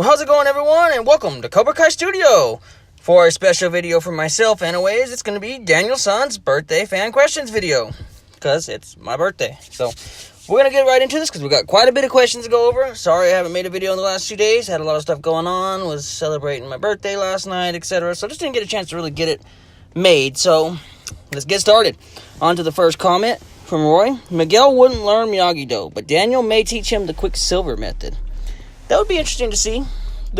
Well, how's it going, everyone? And welcome to Cobra Kai Studio. For a special video for myself, anyways, it's going to be Daniel's son's birthday fan questions video. Because it's my birthday. So, we're going to get right into this because we got quite a bit of questions to go over. Sorry I haven't made a video in the last few days. Had a lot of stuff going on. Was celebrating my birthday last night, etc. So, just didn't get a chance to really get it made. So, let's get started. On to the first comment from Roy. Miguel wouldn't learn Miyagi-Do, but Daniel may teach him the Quicksilver method. That would be interesting to see. I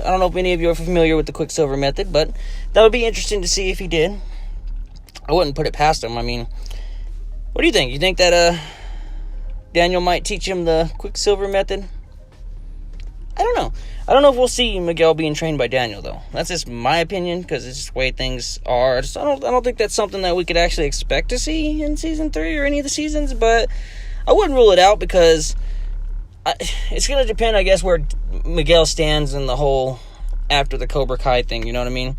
don't know if any of you are familiar with the Quicksilver method, but that would be interesting to see if he did. I wouldn't put it past him. I mean, what do you think? You think that Daniel might teach him the Quicksilver method? I don't know. I don't know if we'll see Miguel being trained by Daniel, though. That's just my opinion, because it's just the way things are. I don't think that's something that we could actually expect to see in Season 3 or any of the seasons, but I wouldn't rule it out because it's going to depend, I guess, where Miguel stands in the whole after the Cobra Kai thing, you know what I mean?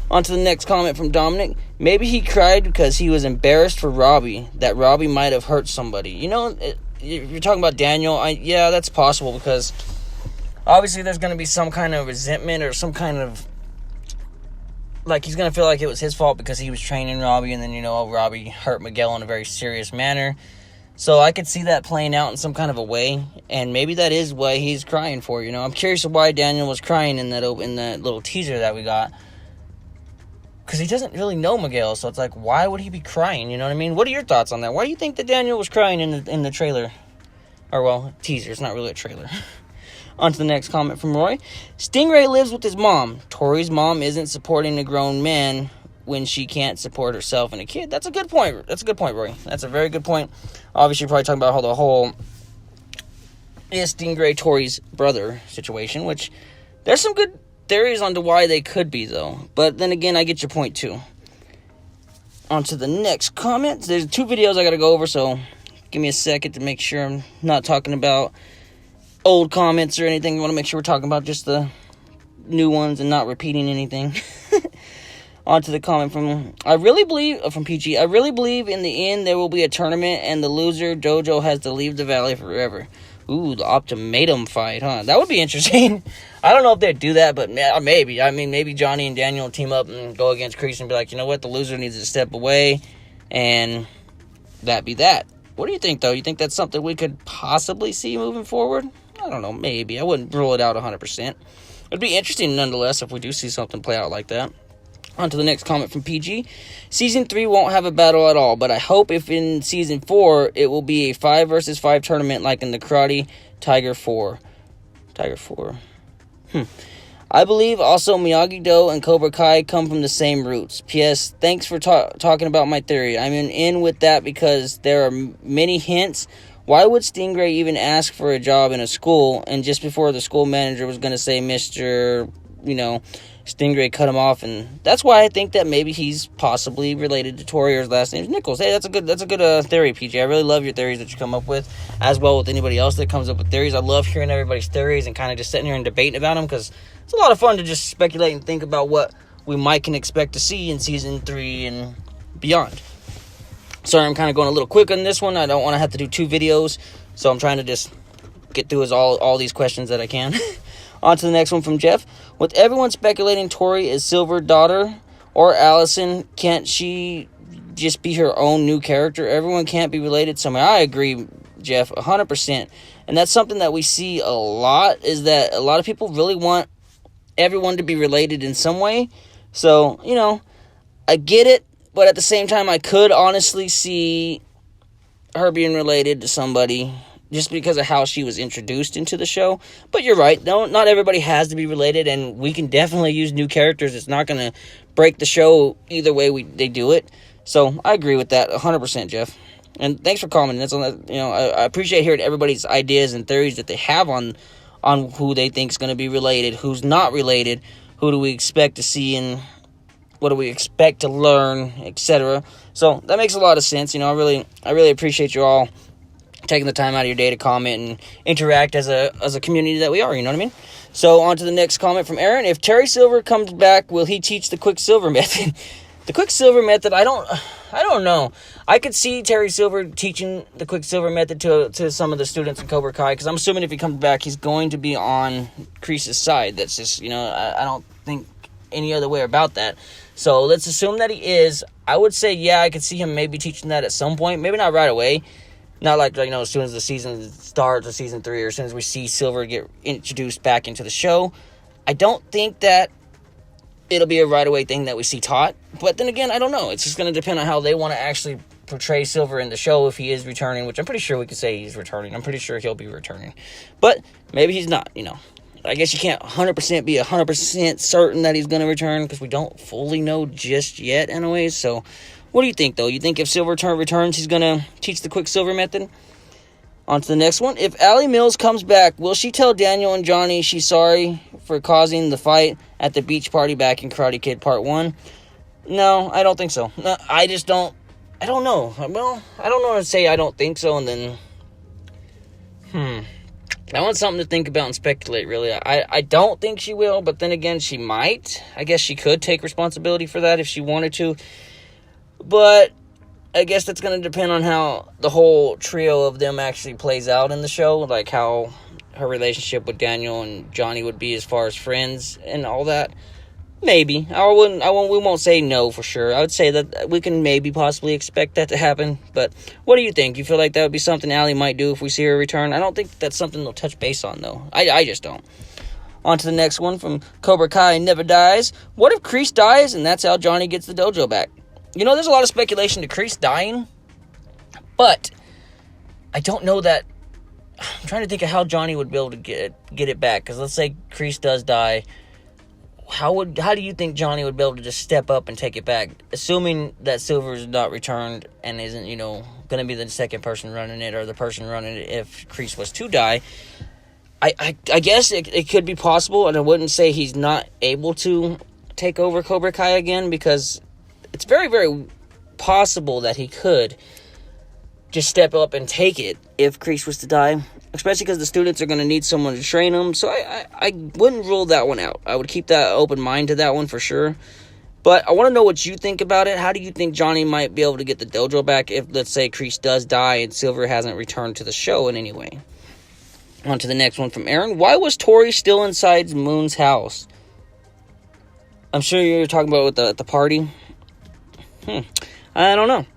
On to the next comment from Dominic. Maybe he cried because he was embarrassed for Robbie, that Robbie might have hurt somebody. You know, you're talking about Daniel. Yeah, that's possible because obviously there's going to be some kind of resentment or some kind of, like, he's going to feel like it was his fault because he was training Robbie and then, you know, Robbie hurt Miguel in a very serious manner. So I could see that playing out in some kind of a way, and maybe that is why he's crying for, you know. I'm curious of why Daniel was crying in that little teaser that we got, because he doesn't really know Miguel, so it's like, why would he be crying, you know what I mean? What are your thoughts on that? Why do you think that Daniel was crying in the trailer? Or, well, teaser, it's not really a trailer. On to the next comment from Roy. Stingray lives with his mom. Tori's mom isn't supporting a grown man when she can't support herself and a kid. That's a good point. That's a good point, Roy. That's a very good point. Obviously, you're probably talking about how the whole is Stingray Tori's brother situation, which there's some good theories on to why they could be, though. But then again, I get your point, too. On to the next comment. There's 2 videos I got to go over, so give me a second to make sure I'm not talking about old comments or anything. You want to make sure we're talking about just the new ones and not repeating anything. On to the comment from PG. I really believe in the end there will be a tournament and the loser, Jojo, has to leave the valley forever. Ooh, the ultimatum fight, huh? That would be interesting. I don't know if they'd do that, but maybe. I mean, maybe Johnny and Daniel team up and go against Kreese and be like, you know what, the loser needs to step away, and that be that. What do you think, though? You think that's something we could possibly see moving forward? I don't know, maybe. I wouldn't rule it out 100%. It'd be interesting, nonetheless, if we do see something play out like that. On to the next comment from PG. Season 3 won't have a battle at all, but I hope if in Season 4, it will be a 5 versus 5 tournament like in the Karate Tiger 4. Tiger 4. I believe also Miyagi-Do and Cobra Kai come from the same roots. P.S. Thanks for talking about my theory. I'm in with that because there are many hints. Why would Stingray even ask for a job in a school, and just before the school manager was going to say Mr., you know, Stingray cut him off, and that's why I think that maybe he's possibly related to Tori, or his last name is Nichols. Hey, that's a good theory, PJ. I really love your theories that you come up with, as well with anybody else that comes up with theories. I love hearing everybody's theories and kind of just sitting here and debating about them, because it's a lot of fun to just speculate and think about what we might can expect to see in Season 3 and beyond. Sorry, I'm kind of going a little quick on this one. I don't want to have to do 2 videos, so I'm trying to just get through all these questions that I can. On to the next one from Jeff. With everyone speculating Tori is Silver's daughter or Allison, can't she just be her own new character? Everyone can't be related somehow. I agree, Jeff, 100%. And that's something that we see a lot, is that a lot of people really want everyone to be related in some way. So, you know, I get it, but at the same time, I could honestly see her being related to somebody just because of how she was introduced into the show. But you're right, not everybody has to be related, and we can definitely use new characters. It's not going to break the show either way they do it. So I agree with that 100%, Jeff. And thanks for commenting. That's on that. You know, I appreciate hearing everybody's ideas and theories that they have on who they think is going to be related, who's not related, who do we expect to see, and what do we expect to learn, etc. So that makes a lot of sense. You know, I really appreciate you all taking the time out of your day to comment and interact as a community that we are, you know what I mean? So, on to the next comment from Aaron. If Terry Silver comes back, will he teach the Quicksilver method? The Quicksilver method, I don't I don't know. I could see Terry Silver teaching the Quicksilver method to some of the students in Cobra Kai, because I'm assuming if he comes back, he's going to be on Kreese's side. That's just, I don't think any other way about that. So let's assume that he is. I would say, yeah, I could see him maybe teaching that at some point. Maybe not right away. Not like, as soon as the season starts, or season 3, or as soon as we see Silver get introduced back into the show. I don't think that it'll be a right away thing that we see taught. But then again, I don't know. It's just going to depend on how they want to actually portray Silver in the show if he is returning, which I'm pretty sure we could say he's returning. I'm pretty sure he'll be returning. But maybe he's not, I guess you can't 100% be 100% certain that he's going to return, because we don't fully know just yet anyways. So what do you think, though? You think if Silver returns, he's going to teach the Quicksilver method? On to the next one. If Allie Mills comes back, will she tell Daniel and Johnny she's sorry for causing the fight at the beach party back in Karate Kid Part 1? No, I don't think so. No, I just don't. I don't know. Well, I don't know how to say I don't think so, and then... I want something to think about and speculate, really. I don't think she will, but then again, she might. I guess she could take responsibility for that if she wanted to. But I guess that's going to depend on how the whole trio of them actually plays out in the show. Like how her relationship with Daniel and Johnny would be as far as friends and all that. Maybe. We won't say no for sure. I would say that we can maybe possibly expect that to happen. But what do you think? You feel like that would be something Allie might do if we see her return? I don't think that's something they'll touch base on, though. I just don't. On to the next one from Cobra Kai Never Dies. What if Kreese dies and that's how Johnny gets the dojo back? There's a lot of speculation to Kreese dying. But I don't know that... I'm trying to think of how Johnny would be able to get it back. Because let's say Kreese does die... How do you think Johnny would be able to just step up and take it back? Assuming that Silver is not returned and isn't, going to be the second person running it, or the person running it if Kreese was to die. I guess it could be possible, and I wouldn't say he's not able to take over Cobra Kai again, because it's very, very possible that he could just step up and take it if Kreese was to die. Especially because the students are going to need someone to train them. So I wouldn't rule that one out. I would keep that open mind to that one for sure. But I want to know what you think about it. How do you think Johnny might be able to get the dojo back if, let's say, Kreese does die and Silver hasn't returned to the show in any way? On to the next one from Aaron. Why was Tori still inside Moon's house? I'm sure you're talking about at the party. I don't know.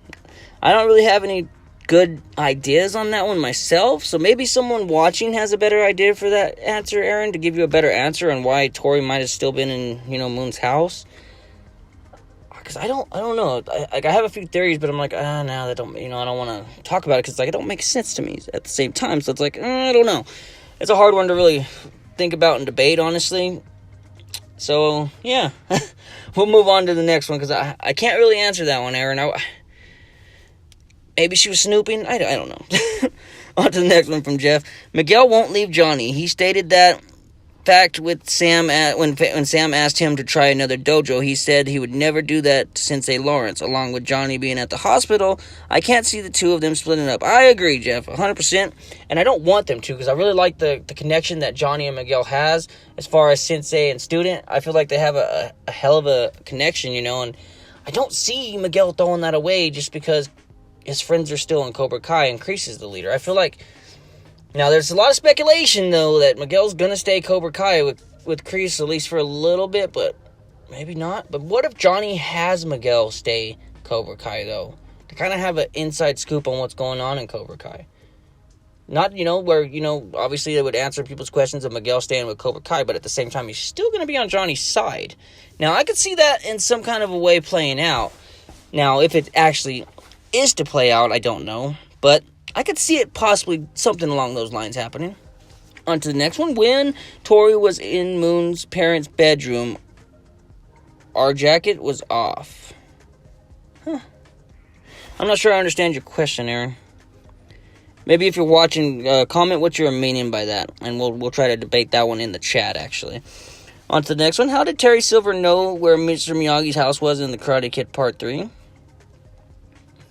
I don't really have any good ideas on that one myself, so maybe someone watching has a better idea for that answer, Aaron, to give you a better answer on why Tori might have still been in, Moon's house. Because I don't know. I have a few theories, but I'm like, no, that don't, I don't want to talk about it, because it don't make sense to me at the same time. So it's like, I don't know. It's a hard one to really think about and debate, honestly. So yeah, we'll move on to the next one, because I can't really answer that one, Aaron. Maybe she was snooping. I don't know. On to the next one from Jeff. Miguel won't leave Johnny. He stated that fact with Sam when Sam asked him to try another dojo. He said he would never do that to Sensei Lawrence. Along with Johnny being at the hospital, I can't see the two of them splitting up. I agree, Jeff, 100%. And I don't want them to, because I really like the connection that Johnny and Miguel has as far as Sensei and student. I feel like they have a hell of a connection, and I don't see Miguel throwing that away just because his friends are still in Cobra Kai and Kreese is the leader. I feel like... Now, there's a lot of speculation, though, that Miguel's going to stay Cobra Kai with Kreese, at least for a little bit, but maybe not. But what if Johnny has Miguel stay Cobra Kai, though? To kind of have an inside scoop on what's going on in Cobra Kai. Not, where, obviously they would answer people's questions of Miguel staying with Cobra Kai, but at the same time, he's still going to be on Johnny's side. Now, I could see that in some kind of a way playing out. Now, if it actually is to play out, I don't know, but I could see it possibly something along those lines happening. On to the next one. When Tori was in Moon's parents' bedroom, our jacket was off. I'm not sure I understand your question, Aaron. Maybe if you're watching, comment what you're meaning by that, and we'll try to debate that one in the chat, actually. On to the next one. How did Terry Silver know where Mr. Miyagi's house was in the Karate Kid Part 3?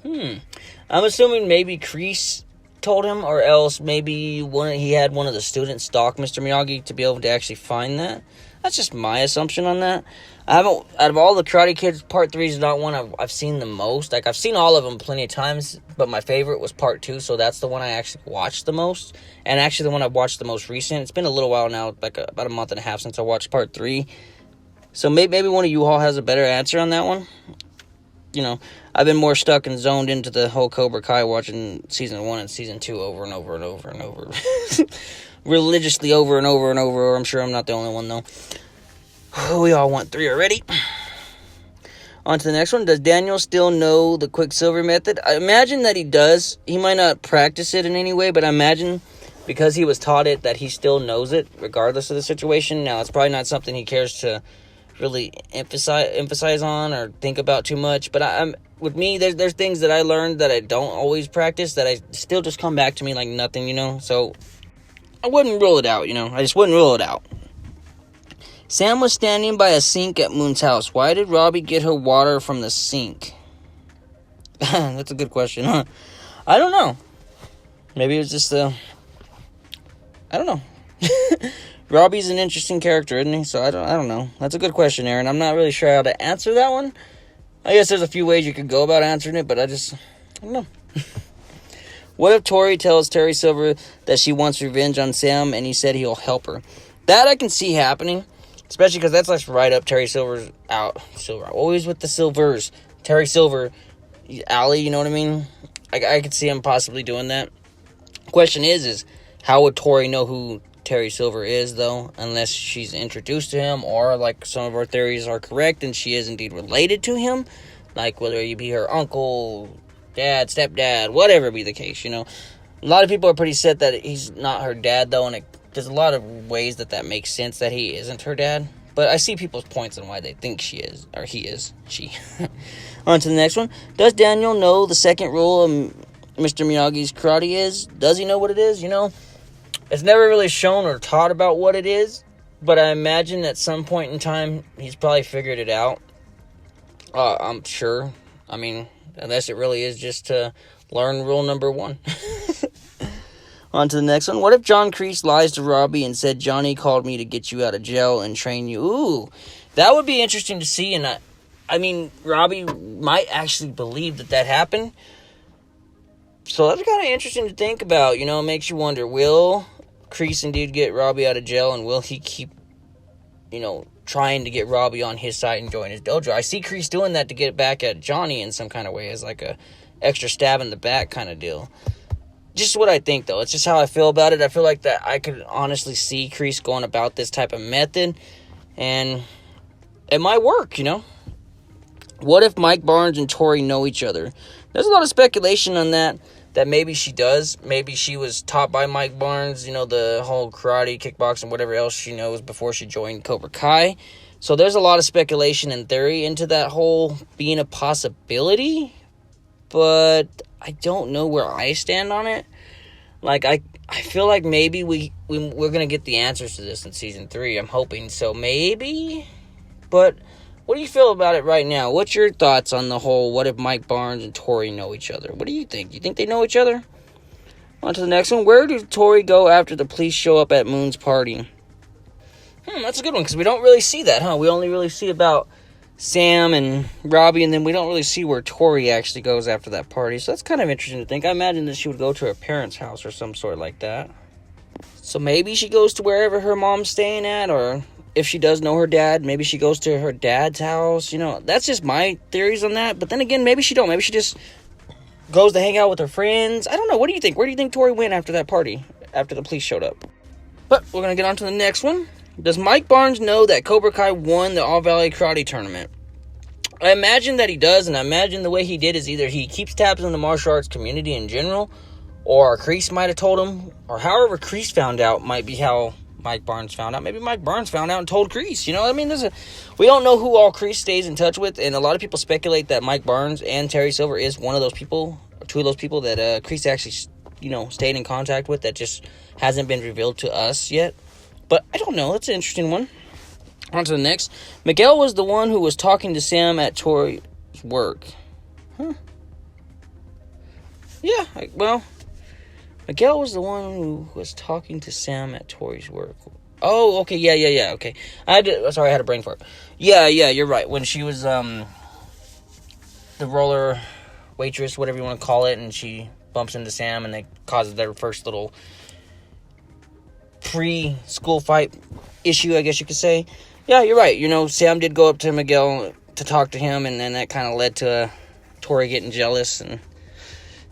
I'm assuming maybe Kreese told him, or else maybe he had one of the students stalk Mr. Miyagi to be able to actually find that. That's just my assumption on that. Out of all the Karate Kids, Part 3 is not one I've seen the most. Like, I've seen all of them plenty of times, but my favorite was Part 2, so that's the one I actually watched the most. And actually the one I've watched the most recent. It's been a little while now, like about a month and a half since I watched Part 3. So maybe one of you all has a better answer on that one. You know, I've been more stuck and zoned into the whole Cobra Kai, watching Season 1 and Season 2 over and over and over and over. Religiously over and over and over. I'm sure I'm not the only one, though. We all want 3 already. On to the next one. Does Daniel still know the Quicksilver method? I imagine that he does. He might not practice it in any way, but I imagine because he was taught it that he still knows it, regardless of the situation. Now, it's probably not something he cares to really emphasize on or think about too much. But with me, there's things that I learned that I don't always practice that I still just come back to me like nothing, you know. So I wouldn't rule it out, you know. I just wouldn't rule it out. Sam was standing by a sink at Moon's house. Why did Robbie get her water from the sink? That's a good question, huh? I don't know. Maybe it was just I don't know. Robbie's an interesting character, isn't he? So I don't know. That's a good question, Aaron. I'm not really sure how to answer that one. I guess there's a few ways you could go about answering it, but I don't know. What if Tori tells Terry Silver that she wants revenge on Sam and he said he'll help her? That I can see happening, especially because that's like right up Terry Silver's always with the Silvers. Terry Silver alley, you know what I mean? I could see him possibly doing that. Question is how would Tori know who Terry Silver is, though, unless she's introduced to him, or like some of our theories are correct and she is indeed related to him, like whether he be her uncle, dad, stepdad, whatever be the case, you know. A lot of people are pretty set that he's not her dad, though, and there's a lot of ways that makes sense that he isn't her dad, but I see people's points on why they think she is, or he is, she. On to the next one. Does Daniel know the second rule of Mr. Miyagi's karate is? Does he know what it is? You know, it's never really shown or taught about what it is, but I imagine at some point in time, he's probably figured it out. I'm sure. I mean, unless it really is just to learn rule number 1. On to the next one. What if John Kreese lies to Robbie and said, Johnny called me to get you out of jail and train you? Ooh, that would be interesting to see, and I mean, Robbie might actually believe that happened. So that's kind of interesting to think about. You know, it makes you wonder, will Kreese indeed get Robbie out of jail, and will he keep, you know, trying to get Robbie on his side and join his dojo? I see Kreese doing that to get back at Johnny in some kind of way, as like a extra stab in the back kind of deal. Just what I think, though. It's just how I feel about it. I feel like that I could honestly see Kreese going about this type of method, and it might work, you know? What if Mike Barnes and Tori know each other? There's a lot of speculation on that maybe she does. Maybe she was taught by Mike Barnes, you know, the whole karate, kickboxing, whatever else she knows before she joined Cobra Kai. So there's a lot of speculation and theory into that whole being a possibility, but I don't know where I stand on it. Like, I feel like maybe we're going to get the answers to this in Season 3. I'm hoping so, maybe. But what do you feel about it right now? What's your thoughts on the whole, what if Mike Barnes and Tori know each other? What do you think? You think they know each other? On to the next one. Where did Tori go after the police show up at Moon's party? That's a good one, because we don't really see that, huh? We only really see about Sam and Robbie, and then we don't really see where Tori actually goes after that party. So that's kind of interesting to think. I imagine that she would go to her parents' house or some sort like that. So maybe she goes to wherever her mom's staying at, or if she does know her dad, maybe she goes to her dad's house. You know, that's just my theories on that. But then again, maybe she don't. Maybe she just goes to hang out with her friends. I don't know. What do you think? Where do you think Tori went after that party, after the police showed up? But we're going to get on to the next one. Does Mike Barnes know that Cobra Kai won the All Valley Karate Tournament? I imagine that he does, and I imagine the way he did is either he keeps tabs on the martial arts community in general, or Kreese might have told him, or however Kreese found out might be how Mike Barnes found out. Maybe Mike Barnes found out and told Kreese. You know, I mean, we don't know who all Kreese stays in touch with, and a lot of people speculate that Mike Barnes and Terry Silver is one of those people, or two of those people that Kreese actually, you know, stayed in contact with that just hasn't been revealed to us yet. But I don't know. That's an interesting one. On to the next. Miguel was the one who was talking to Sam at Tori's work. Huh. Yeah, well, Miguel was the one who was talking to Sam at Tori's work. Oh, okay, yeah, okay. I had a brain fart. Yeah, you're right. When she was, the roller waitress, whatever you want to call it, and she bumps into Sam, and they causes their first little pre-school fight issue, I guess you could say. Yeah, you're right. You know, Sam did go up to Miguel to talk to him, and then that kind of led to Tori getting jealous and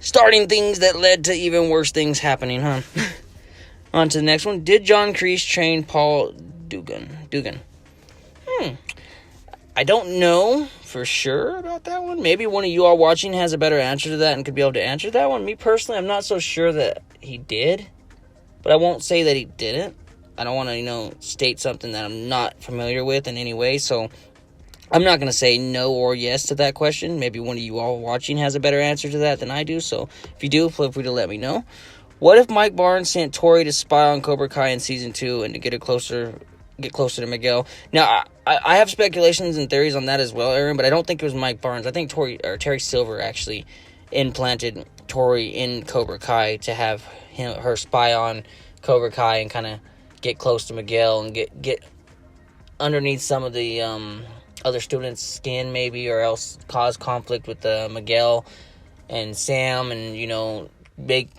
starting things that led to even worse things happening, huh? On to the next one. Did John Kreese train Paul Dugan? I don't know for sure about that one. Maybe one of you all watching has a better answer to that and could be able to answer that one. Me personally, I'm not so sure that he did, but I won't say that he didn't. I don't want to, state something that I'm not familiar with in any way, so I'm not going to say no or yes to that question. Maybe one of you all watching has a better answer to that than I do, so if you do, feel free to let me know. What if Mike Barnes sent Tori to spy on Cobra Kai in Season 2 and to get closer to Miguel? Now, I have speculations and theories on that as well, Aaron, but I don't think it was Mike Barnes. I think Terry Silver actually implanted Tori in Cobra Kai to have her spy on Cobra Kai and kind of get close to Miguel and get underneath some of the other students' skin, maybe, or else cause conflict with Miguel and Sam, and make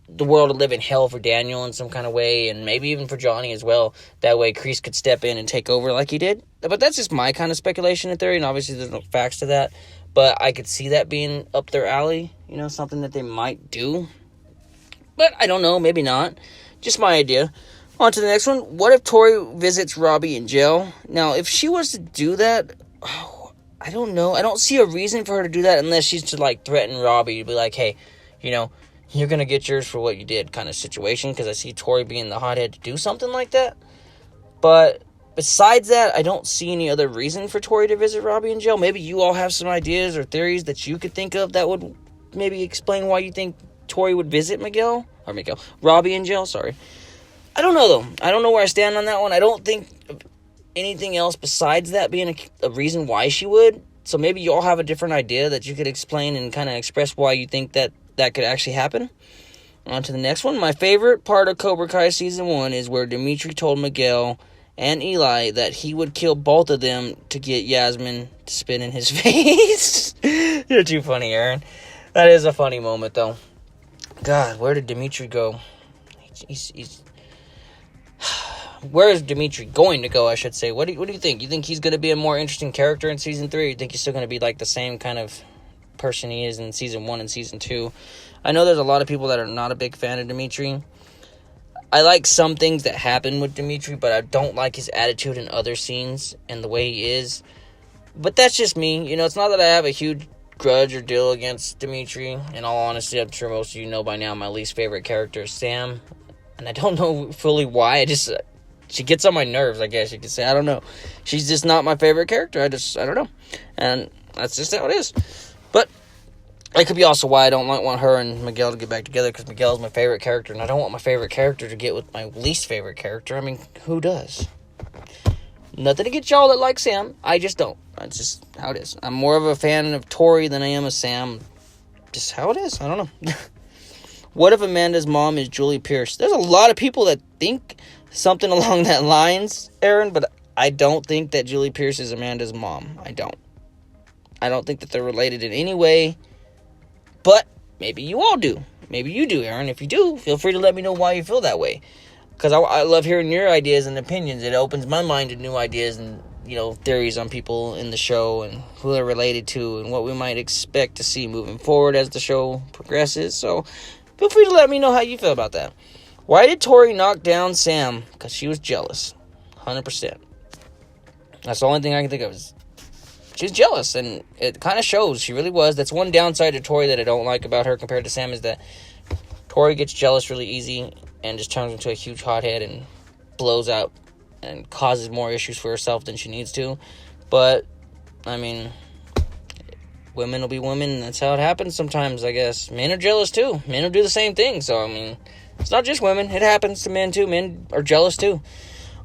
the world live in hell for Daniel in some kind of way, and maybe even for Johnny as well. That way Kreese could step in and take over like he did. But that's just my kind of speculation and theory, and obviously there's no facts to that. But I could see that being up their alley, something that they might do. But I don't know, maybe not. Just my idea. On to the next one. What if Tori visits Robbie in jail? Now, if she was to do that, I don't know. I don't see a reason for her to do that unless she's to, threaten Robbie to be like, hey, you're going to get yours for what you did kind of situation, because I see Tori being the hothead to do something like that. But besides that, I don't see any other reason for Tori to visit Robbie in jail. Maybe you all have some ideas or theories that you could think of that would maybe explain why you think Tori would visit Robbie in jail, sorry. I don't know, though. I don't know where I stand on that one. I don't think of anything else besides that being a reason why she would. So maybe you all have a different idea that you could explain and kind of express why you think that could actually happen. On to the next one. My favorite part of Cobra Kai Season 1 is where Dimitri told Miguel and Eli that he would kill both of them to get Yasmin to spit in his face. You're too funny, Aaron. That is a funny moment, though. God, where did Dimitri go? He's where is Dimitri going to go, I should say? What do you think? You think he's going to be a more interesting character in Season 3? Or you think he's still going to be the same kind of person he is in Season 1 and Season 2? I know there's a lot of people that are not a big fan of Dimitri. I like some things that happen with Dimitri, but I don't like his attitude in other scenes and the way he is. But that's just me. It's not that I have a huge grudge or deal against Dimitri. In all honesty, I'm sure most of you know by now my least favorite character is Sam. And I don't know fully why. She gets on my nerves, I guess you could say. I don't know. She's just not my favorite character. I don't know. And that's just how it is. But that could be also why I don't want her and Miguel to get back together, because Miguel is my favorite character, and I don't want my favorite character to get with my least favorite character. I mean, who does? Nothing against y'all that like Sam. I just don't. That's just how it is. I'm more of a fan of Tori than I am of Sam. Just how it is. I don't know. What if Amanda's mom is Julie Pierce? There's a lot of people that think something along that lines, Aaron, but I don't think that Julie Pierce is Amanda's mom. I don't think that they're related in any way, but maybe you all do. Maybe you do, Aaron. If you do, feel free to let me know why you feel that way, because I love hearing your ideas and opinions. It opens my mind to new ideas and, theories on people in the show and who they're related to and what we might expect to see moving forward as the show progresses. So feel free to let me know how you feel about that. Why did Tori knock down Sam? Because she was jealous. 100%. That's the only thing I can think of. She's jealous, and it kind of shows. She really was. That's one downside to Tori that I don't like about her compared to Sam, is that Tori gets jealous really easy and just turns into a huge hothead and blows out and causes more issues for herself than she needs to. But, I mean, women will be women, and that's how it happens sometimes, I guess. Men are jealous, too. Men will do the same thing, so, I mean, it's not just women. It happens to men, too. Men are jealous, too.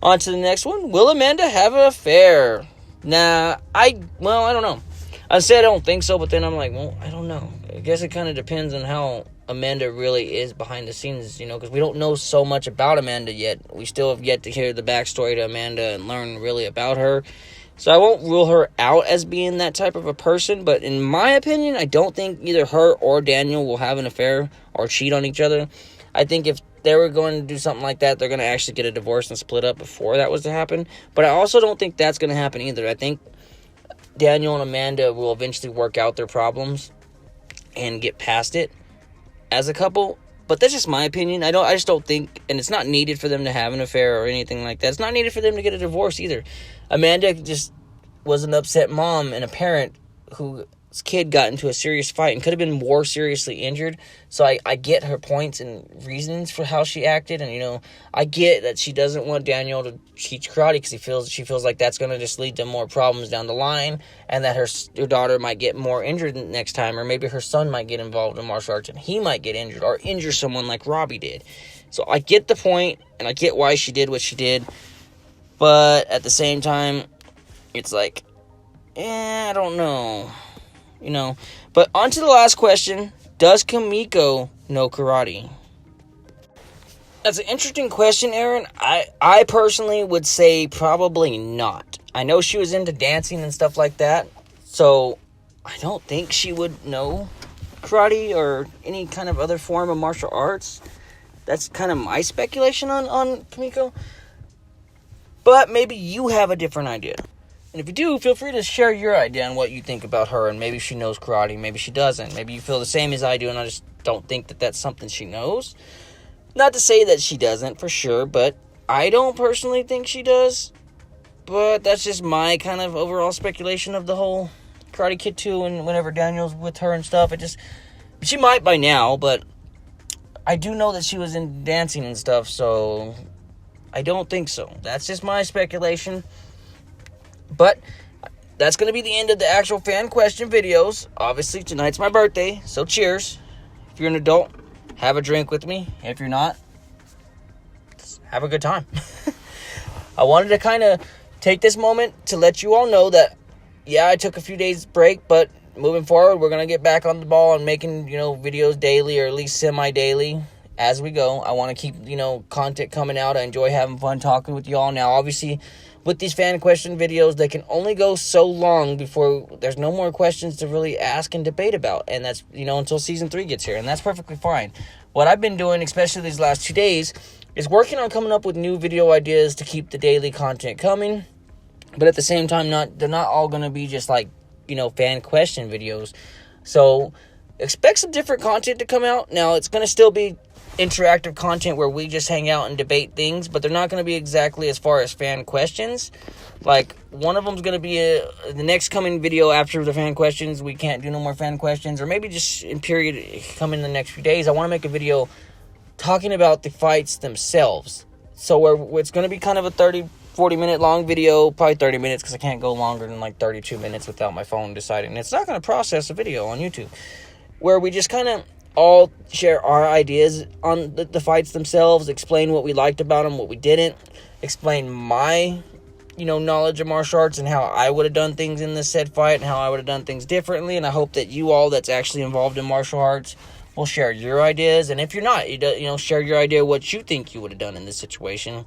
On to the next one. Will Amanda have an affair? Nah, I don't know. I said I don't think so, but then I'm like, well, I don't know. I guess it kind of depends on how Amanda really is behind the scenes, because we don't know so much about Amanda yet. We still have yet to hear the backstory to Amanda and learn really about her. So I won't rule her out as being that type of a person, but in my opinion, I don't think either her or Daniel will have an affair or cheat on each other. I think if they were going to do something like that, they're going to actually get a divorce and split up before that was to happen. But I also don't think that's going to happen either. I think Daniel and Amanda will eventually work out their problems and get past it as a couple. But that's just my opinion. I just don't think, and it's not needed for them to have an affair or anything like that. It's not needed for them to get a divorce either. Amanda just was an upset mom and a parent whose kid got into a serious fight and could have been more seriously injured. So I get her points and reasons for how she acted, and I get that she doesn't want Daniel to teach karate because she feels like that's going to just lead to more problems down the line, and that her daughter might get more injured next time, or maybe her son might get involved in martial arts and he might get injured or injure someone like Robbie did. So I get the point, and I get why she did what she did, but at the same time, it's like, I don't know. But on to the last question. Does Kamiko know karate? That's an interesting question, Aaron. I personally would say probably not. I know she was into dancing and stuff like that, so I don't think she would know karate or any kind of other form of martial arts. That's kind of my speculation on Kamiko. But maybe you have a different idea. And if you do, feel free to share your idea on what you think about her, and maybe she knows karate, maybe she doesn't. Maybe you feel the same as I do, and I just don't think that that's something she knows. Not to say that she doesn't, for sure, but I don't personally think she does. But that's just my kind of overall speculation of the whole Karate Kid 2, and whenever Daniel's with her and stuff, she might by now, but I do know that she was in dancing and stuff, so I don't think so. That's just my speculation. But that's going to be the end of the actual fan question videos. Obviously, tonight's my birthday, so cheers. If you're an adult, have a drink with me. If you're not, just have a good time. I wanted to kind of take this moment to let you all know that, yeah, I took a few days break, but moving forward, we're going to get back on the ball and making, videos daily, or at least semi-daily as we go. I want to keep, content coming out. I enjoy having fun talking with y'all. Now, obviously, with these fan question videos, they can only go so long before there's no more questions to really ask and debate about. And that's, until season 3 gets here. And that's perfectly fine. What I've been doing, especially these last 2 days, is working on coming up with new video ideas to keep the daily content coming. But at the same time, they're not all going to be just like, fan question videos. So expect some different content to come out. Now, it's going to still be interactive content where we just hang out and debate things, but they're not going to be exactly as far as fan questions. Like, one of them's going to be the next coming video after the fan questions. We can't do no more fan questions, or maybe just in period come in the next few days. I want to make a video talking about the fights themselves. So where it's going to be kind of a 30-40 minute long video, probably 30 minutes, because I can't go longer than like 32 minutes without my phone deciding. It's not going to process a video on YouTube, where we just kind of all share our ideas on the fights themselves, explain what we liked about them, what we didn't, explain my, knowledge of martial arts and how I would have done things in this said fight and how I would have done things differently. And I hope that you all that's actually involved in martial arts will share your ideas. And if you're not, share your idea what you think you would have done in this situation,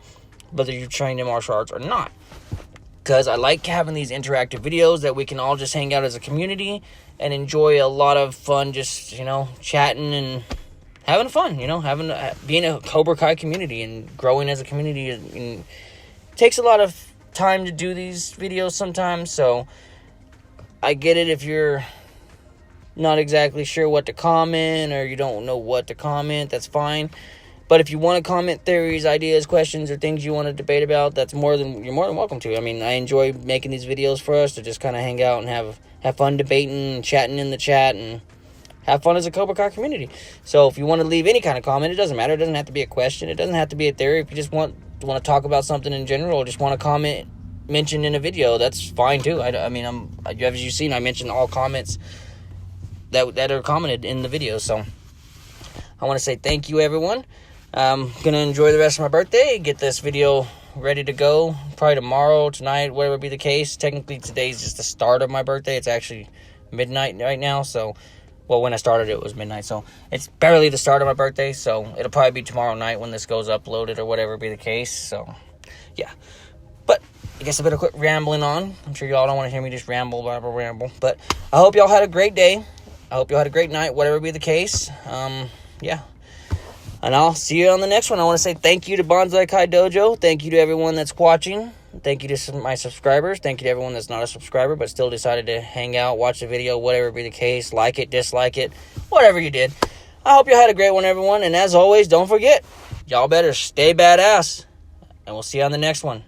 whether you're trained in martial arts or not. Because I like having these interactive videos that we can all just hang out as a community and enjoy a lot of fun, just, chatting and having fun, being a Cobra Kai community and growing as a community. And it takes a lot of time to do these videos sometimes, so I get it if you're not exactly sure what to comment or you don't know what to comment, that's fine. But if you want to comment theories, ideas, questions, or things you want to debate about, you're more than welcome to. I mean, I enjoy making these videos for us to just kind of hang out and have fun debating and chatting in the chat and have fun as a Cobra Kai community. So if you want to leave any kind of comment, it doesn't matter. It doesn't have to be a question. It doesn't have to be a theory. If you just want to talk about something in general or just want to comment, mention in a video, that's fine too. I mean, as you've seen, I mentioned all comments that are commented in the video. So I want to say thank you, everyone. I'm going to enjoy the rest of my birthday, get this video ready to go, probably tomorrow, tonight, whatever be the case. Technically, today's just the start of my birthday. It's actually midnight right now, so Well, when I started it was midnight, so it's barely the start of my birthday, so it'll probably be tomorrow night when this goes uploaded or whatever be the case, so yeah. But I guess I better quit rambling on. I'm sure y'all don't want to hear me just ramble, but I hope y'all had a great day. I hope y'all had a great night, whatever be the case. Yeah. And I'll see you on the next one. I want to say thank you to Bonsai Kai Dojo. Thank you to everyone that's watching. Thank you to my subscribers. Thank you to everyone that's not a subscriber but still decided to hang out, watch the video, whatever be the case. Like it, dislike it, whatever you did. I hope you had a great one, everyone. And as always, don't forget, y'all better stay badass. And we'll see you on the next one.